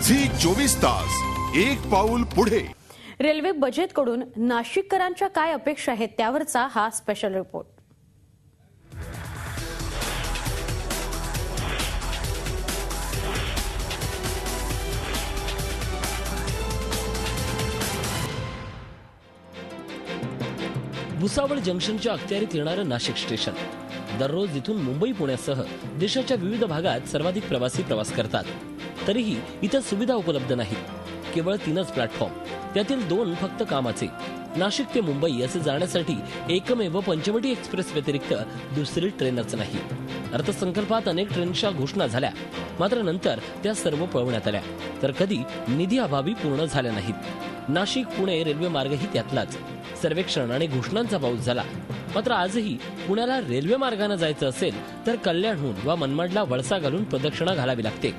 Zee 24 तास एक पाऊल पुढे। रेल्वे बजेटकडून नाशिककरांच्या काय अपेक्षा आहेत त्यावरचा हा स्पेशल रिपोर्ट। भुसावळ जंक्शनच्या अखत्यारीत येणारं नाशिक स्टेशन दररोज इथून मुंबई पुण्यासह देशाच्या विविध भागात सर्वाधिक प्रवासी प्रवास करतात। तरीही इथं सुविधा उपलब्ध नाहीत। केवळ 3च प्लॅटफॉर्म, त्यातील 2 फक्त कामाचे। नाशिक ते मुंबई असे जाण्यासाठी एकमेव पंचवटी एक्सप्रेस व्यतिरिक्त दुसरी ट्रेनच नाही। अर्थसंकल्पात अनेक ट्रेनच्या घोषणा झाल्या, मात्र नंतर त्या सर्व पळवण्यात आल्या, तर कधी निधी अभावी पूर्ण झाल्या नाहीत। नाशिक पुणे रेल्वे मार्गही त्यातलाच। सर्वेक्षण आणि घोषणांचा पाऊस झाला, मात्र आजही पुण्याला रेल्वे मार्गाने जायचं असेल तर कल्याणहून वा मनमाडला वळसा घालून प्रदक्षिणा घालावी लागते।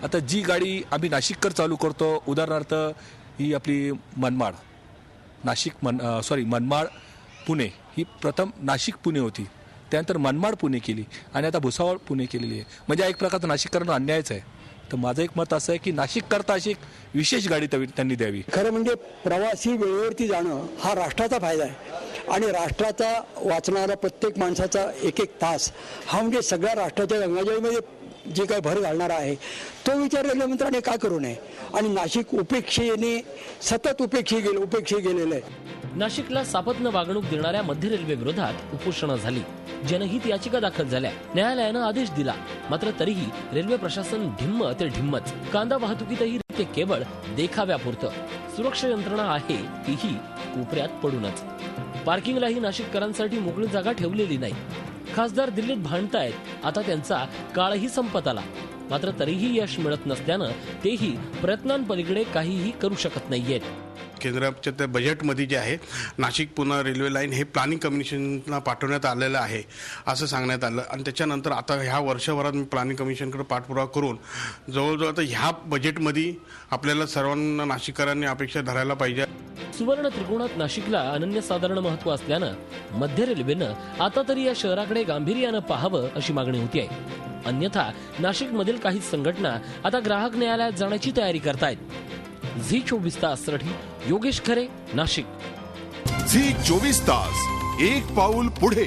आता जी गाडी आम्ही नाशिककर चालू करतो, उदाहरणार्थ ही आपली मनमाड मनमाड पुणे, ही प्रथम नाशिक पुणे होती, त्यानंतर मनमाड पुणे केली आणि आता भुसावळ पुणे केलेली आहे। म्हणजे एक प्रकारचा नाशिककरांना अन्यायच आहे। तर माझं एक मत असं आहे की नाशिक करता अशी एक विशेष गाडी त्यांनी द्यावी। खरं म्हणजे प्रवासी वेळेवरती जाणं हा राष्ट्राचा फायदा आहे आणि राष्ट्राचा वाचणारा प्रत्येक माणसाचा एक तास हा म्हणजे सगळ्या राष्ट्राच्या गंगाजळीमध्ये जे काही भर घालणारा आहे, तो विचार रेल्वे मंत्र्याने का करू नये। आणि नाशिक उपेक्षेने सतत उपेक्षे गेलेलं आहे। नाशिकला सापत्न वागणूक देणाऱ्या मध्य रेल्वे विरोधात उपोषणं झाली, जनहित याचिका दाखल झाल्या, न्यायालयानं आदेश दिला, मात्र तरीही रेल्वे प्रशासन ढिम्म ते ढिम्मच। कांदा वाहतुकीतही ते केवळ देखाव्यापुरतं। सुरक्षा यंत्रणा आहे तीही कोपऱ्यात पडूनच। पार्किंगलाही नाशिककरांसाठी मोकळी जागा ठेवलेली नाही। खासदार दिल्लीत भांडतायत, आता त्यांचा काळही संपत आला, मात्र तरीही यश मिळत नसल्यानं तेही प्रयत्नांपलीकडे काहीही करू शकत नाहीयेत। केंद्राच्या त्या बजेटमध्ये जे आहे नाशिक पुणे रेल्वे लाईन हे प्लॅनिंग कमिशनला पाठवण्यात आलेलं आहे असं सांगण्यात आलं आणि त्याच्यानंतर आता ह्या वर्षभरात मी प्लॅनिंग कमिशनकडे पाठपुरावा करून जवळजवळ आता ह्या बजेटमध्ये आपल्याला सर्वांना नाशिककरांनी अपेक्षा धरायला पाहिजे। सुवर्ण त्रिकोणात नाशिकला अनन्यसाधारण महत्व असल्यानं मध्य रेल्वेनं आता तरी या शहराकडे गांभीर्यानं पाहावं अशी मागणी होती आहे। अन्यथा नाशिकमधील काही संघटना आता ग्राहक न्यायालयात जाण्याची तयारी करतायत। झी 24 ताससाठी योगेश खरे, नाशिक। झी 24 तास एक पाऊल पुढे।